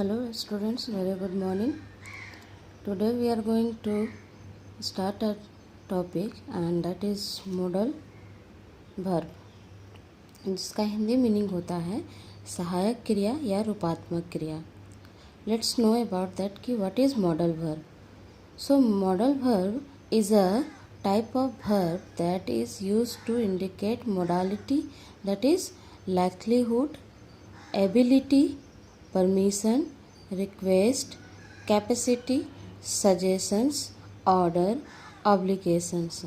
Hello students, very good morning. Today we are going to start a topic and that is modal verb, जिसका Hindi meaning होता है सहायक क्रिया या रूपात्मक क्रिया. Let's know about that कि what is modal verb. So modal verb is a type of verb that is used to indicate modality, that is likelihood, ability, permission, request, capacity, suggestions, order, obligations.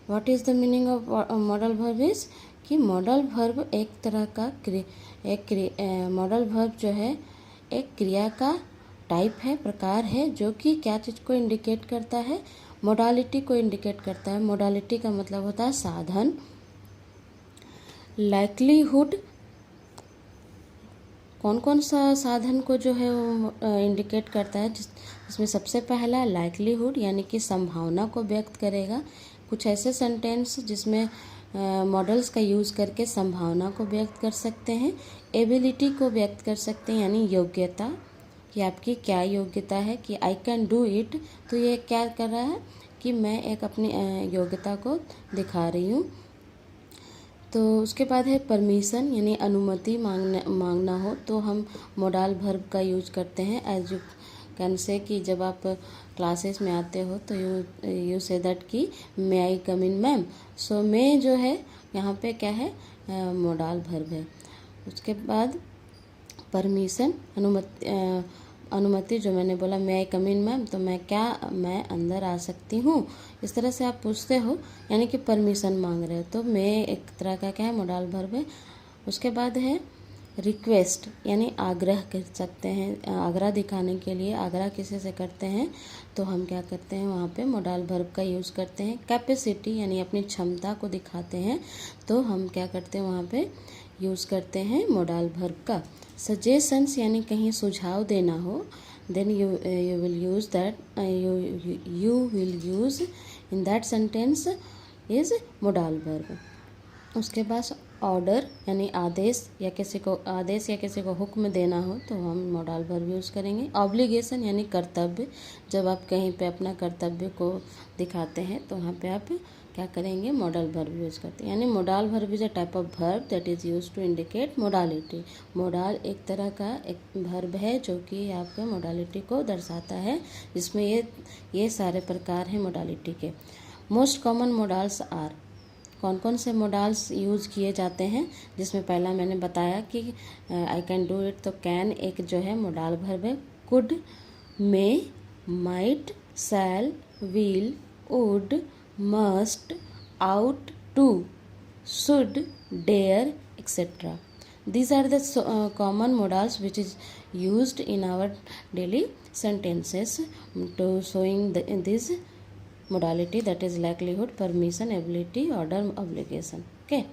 What is the meaning of modal verb is कि modal verb एक तरह का modal verb जो है एक क्रिया का type है, प्रकार है, जो कि क्या चीज़ को इंडिकेट करता है, मोडालिटी को इंडिकेट करता है. मोडालिटी का मतलब होता है साधन. लाइक्लीहुड, कौन कौन सा साधन को जो है वो इंडिकेट करता है, जिसमें सबसे पहला लाइक्लीहुड यानी कि संभावना को व्यक्त करेगा. कुछ ऐसे सेंटेंस जिसमें मॉडल्स का यूज़ करके संभावना को व्यक्त कर सकते हैं. एबिलिटी को व्यक्त कर सकते हैं यानी योग्यता, कि आपकी क्या योग्यता है, कि आई कैन डू इट. तो ये क्या कर रहा है कि मैं एक अपनी योग्यता को दिखा रही हूँ. तो उसके बाद है परमिशन यानी अनुमति मांगना हो तो हम मोडाल वर्ब का यूज करते हैं. एज यू कैन से कि जब आप क्लासेस में आते हो तो यू से दैट कि मे आई कम इन मैम. सो मे जो है यहाँ पे क्या है, मोडाल वर्ब है. उसके बाद परमिशन अनुमति जो मैंने बोला मे आई कम इन मैम, तो मैं अंदर आ सकती हूँ. इस तरह से आप पूछते हो यानी कि परमिशन मांग रहे हो, तो मैं एक तरह का क्या है, मोडाल वर्ब है. उसके बाद है रिक्वेस्ट यानी आग्रह कर सकते हैं. आग्रह दिखाने के लिए आग्रह किसी से करते हैं तो हम क्या करते हैं, वहाँ पे मोडाल वर्ब का यूज़ करते हैं. कैपेसिटी यानी अपनी क्षमता को दिखाते हैं तो हम क्या करते हैं, वहाँ पे यूज़ करते हैं मोडाल वर्ब का. सजेशंस यानी कहीं सुझाव देना हो, then you will use that, you will use in that sentence is modal verb. उसके बाद ऑर्डर यानी आदेश या किसी को हुक्म देना हो तो हम मोडाल वर्ब यूज़ करेंगे. ऑब्लिगेशन यानी कर्तव्य, जब आप कहीं पे अपना कर्तव्य को दिखाते हैं तो वहाँ पे आप क्या करेंगे, मोडाल वर्ब यूज़ करते हैं. यानी modal verb is a type of verb that is use to indicate modality. Modal एक तरह का एक वर्ब है जो कि आपके मोडालिटी को दर्शाता है, जिसमें ये सारे प्रकार हैं मोडालिटी के. मोस्ट कॉमन मोडाल्स आर, कौन कौन से मोडाल्स यूज़ किए जाते हैं, जिसमें पहला मैंने बताया कि आई कैन डू इट, तो कैन एक जो है मोडाल वर्ब है. Could, may, might, shall, will, would, must, ought to, should, dare, etc. These are the common modals which is used in our daily sentences to showing this modality, that is likelihood, permission, ability, order, obligation. Okay.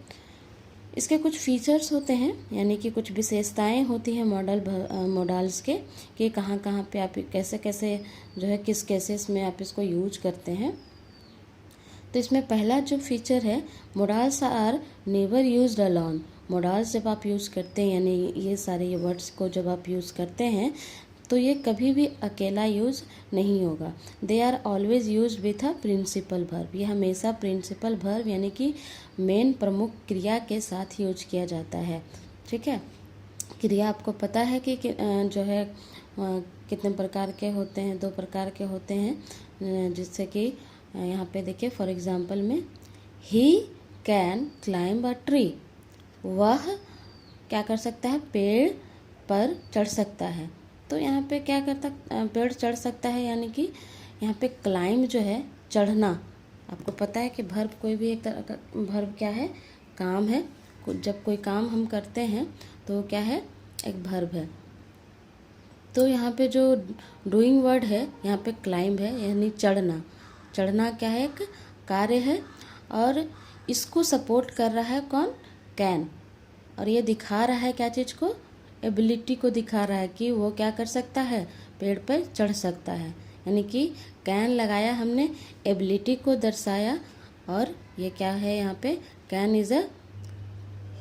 इसके कुछ features होते हैं यानी कि कुछ विशेषताएं होती हैं मॉडल्स के, कि कहाँ कहाँ पे आप कैसे कैसे जो है किस केसेस में आप इसको यूज करते हैं. तो इसमें पहला जो फीचर है, modals are never used alone. Modals जब आप यूज़ करते हैं यानी ये सारे वर्ड्स को जब आप यूज़ करते हैं तो ये कभी भी अकेला यूज़ नहीं होगा. They are always use with a principal verb. ये हमेशा प्रिंसिपल वर्ब यानी कि मेन प्रमुख क्रिया के साथ यूज किया जाता है. ठीक है. क्रिया आपको पता है कि जो है कितने प्रकार के होते हैं, 2 प्रकार के होते हैं, जिससे कि यहाँ पे देखिए फॉर एग्जांपल में he can climb a tree, वह क्या कर सकता है, पेड़ पर चढ़ सकता है. तो यहाँ पे क्या करता, पेड़ चढ़ सकता है यानी कि यहाँ पे क्लाइंब जो है चढ़ना. आपको पता है कि वर्ब कोई भी एक तरह का वर्ब क्या है, काम है. जब कोई काम हम करते हैं तो क्या है, एक वर्ब है. तो यहाँ पे जो डूइंग वर्ड है यहाँ पे क्लाइंब है यानी चढ़ना. चढ़ना क्या है, एक कार्य है और इसको सपोर्ट कर रहा है कौन, कैन. और ये दिखा रहा है क्या चीज़ को, एबिलिटी को दिखा रहा है कि वो क्या कर सकता है, पेड़ पर चढ़ सकता है. यानी कि कैन लगाया हमने, एबिलिटी को दर्शाया. और ये क्या है, यहाँ पे can is a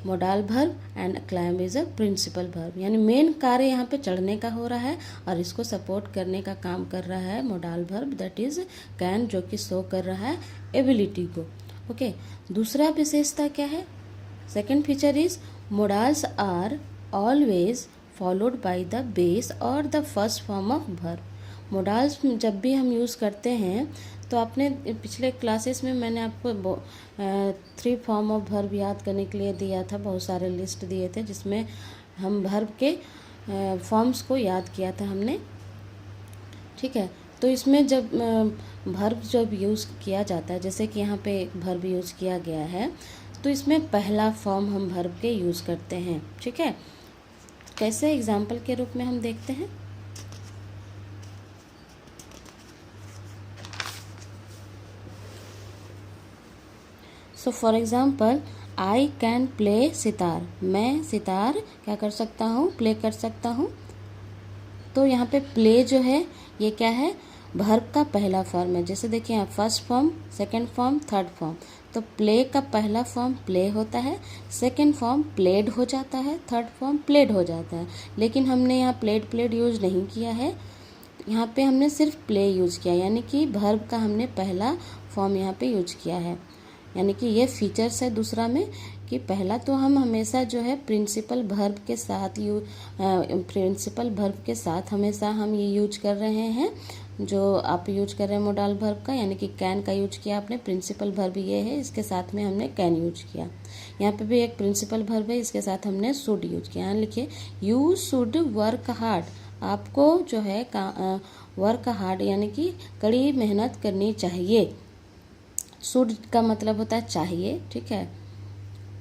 modal verb and claim is a principal verb, यानी मेन कार्य यहाँ पे चढ़ने का हो रहा है और इसको सपोर्ट करने का काम कर रहा है modal verb that is can, जो कि शो कर रहा है एबिलिटी को। ओके, दूसरा विशेषता क्या है? Second feature is modals are always followed by the base और the first form of verb. Modals जब भी हम यूज़ करते हैं तो आपने पिछले क्लासेस में मैंने आपको 3 फॉर्म ऑफ वर्ब याद करने के लिए दिया था, बहुत सारे लिस्ट दिए थे जिसमें हम वर्ब के फॉर्म्स को याद किया था हमने। ठीक है, तो इसमें जब वर्ब जब यूज़ किया जाता है, जैसे कि यहाँ पे एक वर्ब यूज़ किया गया है, तो इसमें पहला फॉर्म हम वर्ब के यूज़ करते हैं। ठीक है, कैसे? एग्जाम्पल के रूप में हम देखते हैं। So for example, I can play sitar, मैं सितार क्या कर सकता हूँ? प्ले कर सकता हूँ। तो यहाँ पे प्ले जो है ये क्या है? वर्ब का पहला फॉर्म है। जैसे देखिए यहाँ first form, second form, third form. तो प्ले का पहला फॉर्म प्ले होता है, सेकंड फॉर्म प्लेड हो जाता है, थर्ड फॉर्म प्लेड हो जाता है। लेकिन हमने यहाँ प्लेड यूज नहीं किया है, यहाँ पे हमने सिर्फ प्ले यूज किया, यानी कि वर्ब का हमने पहला फॉर्म यहाँ पे यूज किया है। यानी कि ये फीचर्स है दूसरा में कि पहला तो हम हमेशा जो है प्रिंसिपल वर्ब के साथ हमेशा हम ये यूज कर रहे हैं, जो आप यूज कर रहे हैं मोडाल वर्ब का, यानी कि कैन का यूज किया आपने। प्रिंसिपल वर्ब ये है, इसके साथ में हमने कैन यूज किया। यहाँ पे भी एक प्रिंसिपल वर्ब है, इसके साथ हमने शुड यूज किया। यहाँ लिखिए यू शुड वर्क हार्ड, आपको जो है वर्क हार्ड यानी कि कड़ी मेहनत करनी चाहिए। शुड का मतलब होता है चाहिए। ठीक है,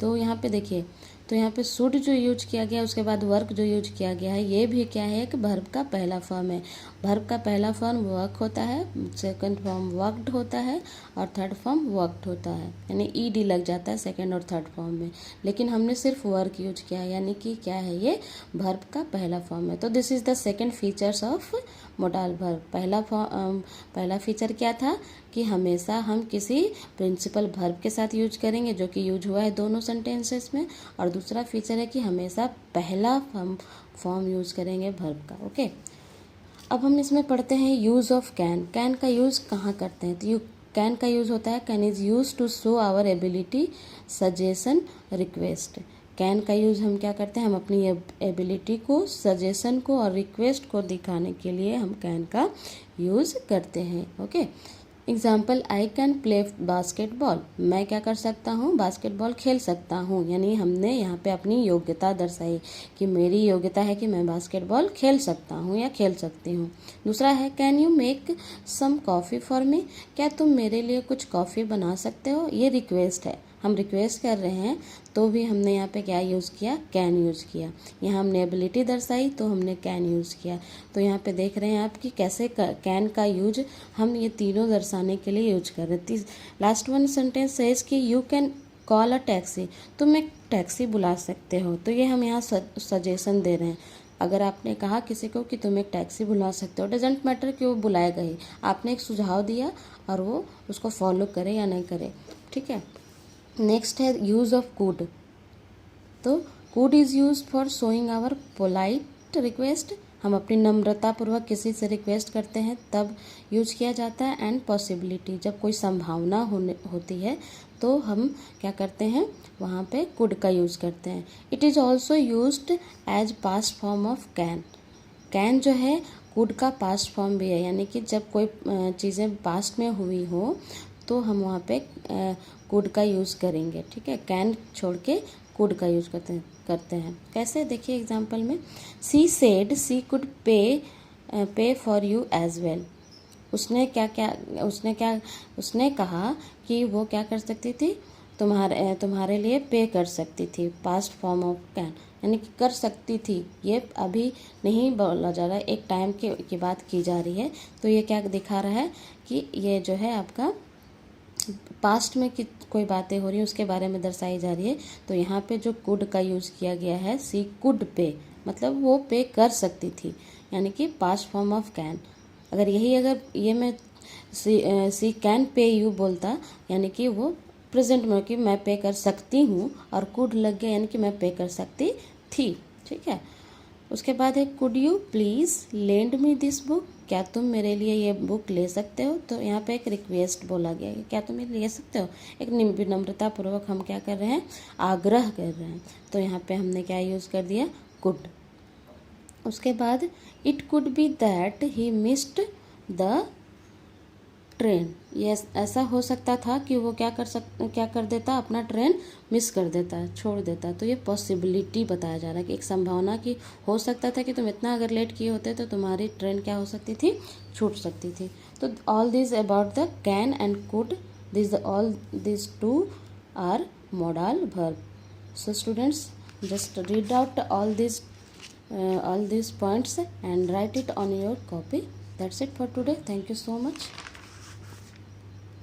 तो यहाँ पे देखिए, तो यहाँ पे शुड जो यूज किया गया, उसके बाद वर्क जो यूज किया गया है, ये भी क्या है कि वर्ब का पहला फॉर्म है। वर्ब का पहला फॉर्म वर्क होता है, सेकंड फॉर्म वर्कड होता है और थर्ड फॉर्म वर्कड होता है, यानी ईडी लग जाता है सेकंड और थर्ड फॉर्म में। लेकिन हमने सिर्फ वर्क यूज किया है, यानी कि क्या है, ये वर्ब का पहला फॉर्म है। तो this is the second features of modal verb. पहला फीचर क्या था कि हमेशा हम किसी प्रिंसिपल वर्ब के साथ यूज करेंगे, जो कि यूज हुआ है दोनों सेंटेंसेस में। और दूसरा फीचर है कि हमेशा पहला फॉर्म यूज करेंगे वर्ब का। ओके, अब हम इसमें पढ़ते हैं यूज ऑफ कैन। कैन का यूज कहाँ करते हैं? तो कैन का यूज होता है, can is use to show our ability, suggestion, request. Can का यूज हम क्या करते हैं? हम अपनी एबिलिटी को, सजेशन को और रिक्वेस्ट को दिखाने के लिए हम कैन का यूज करते हैं। Okay, example, I can play basketball, मैं क्या कर सकता हूँ? बास्केटबॉल खेल सकता हूँ। यानी हमने यहाँ पे अपनी योग्यता दर्शाई कि मेरी योग्यता है कि मैं बास्केटबॉल खेल सकता हूँ या खेल सकती हूँ। दूसरा है can you make some coffee for me, क्या तुम मेरे लिए कुछ कॉफ़ी बना सकते हो? ये रिक्वेस्ट है, हम रिक्वेस्ट कर रहे हैं, तो भी हमने यहाँ पे क्या यूज़ किया? कैन यूज़ किया। यहाँ हमने एबिलिटी दर्शाई तो हमने कैन यूज़ किया। तो यहाँ पे देख रहे हैं आप कि कैसे कैन का यूज हम ये तीनों दर्शाने के लिए यूज कर रहे हैं। लास्ट वन सेंटेंस सेज कि you can call a taxi, तुम एक टैक्सी बुला सकते हो। तो ये हम यहाँ सजेशन दे रहे हैं। अगर आपने कहा किसी को कि तुम एक टैक्सी बुला सकते हो, डजेंट मैटर कि वो बुलाएगा ही, आपने एक सुझाव दिया और वो उसको फॉलो करे या नहीं करे। ठीक है, नेक्स्ट है यूज ऑफ कुड। तो could is use for showing our polite request, हम अपनी नम्रता पूर्वक किसी से रिक्वेस्ट करते हैं तब यूज किया जाता है। एंड पॉसिबिलिटी, जब कोई संभावना होती है तो हम क्या करते हैं? वहाँ पे कुड का यूज करते हैं। It is also used as past form of can. Can जो है कुड का पास्ट फॉर्म भी है, यानी कि जब कोई चीज़ें पास्ट में हुई हो तो हम वहाँ पे कुड का यूज़ करेंगे। ठीक है, कैन छोड़ के कुड का यूज करते हैं। कैसे? देखिए एग्जाम्पल में, सी सेड सी कुड पे फॉर यू एज वेल। उसने कहा कि वो क्या कर सकती थी? तुम्हारे लिए पे कर सकती थी। पास्ट फॉर्म ऑफ कैन, यानी कि कर सकती थी, ये अभी नहीं बोला जा रहा है, एक टाइम की बात की जा रही है। तो ये क्या दिखा रहा है कि ये जो है आपका पास्ट में कोई बातें हो रही हैं उसके बारे में दर्शाई जा रही है। तो यहाँ पे जो कुड का यूज़ किया गया है, सी कुड पे, मतलब वो पे कर सकती थी, यानी कि पास्ट फॉर्म ऑफ कैन। अगर ये मैं सी कैन पे यू बोलता, यानी कि वो प्रेजेंट में कि मैं पे कर सकती हूँ, और कुड लग गया यानी कि मैं पे कर सकती थी। ठीक है, उसके बाद है could you please lend me this book, क्या तुम मेरे लिए ये बुक ले सकते हो। तो यहाँ पे एक रिक्वेस्ट बोला गया है, क्या तुम ये ले सकते हो। एक विनम्रता पूर्वक हम क्या कर रहे हैं, आग्रह कर रहे हैं। तो यहाँ पे हमने क्या यूज़ कर दिया, कुड। उसके बाद it could be that he missed the train, ये ऐसा हो सकता था कि वो क्या कर देता, अपना ट्रेन मिस कर देता, छोड़ देता। तो ये पॉसिबिलिटी बताया जा रहा है कि एक संभावना की हो सकता था कि तुम इतना अगर लेट किए होते तो तुम्हारी ट्रेन क्या हो सकती थी, छूट सकती थी। तो all this about the can and could, this all this two are modal verb. So students, just read out all these points and write it on your copy. That's it for today. Thank you so much.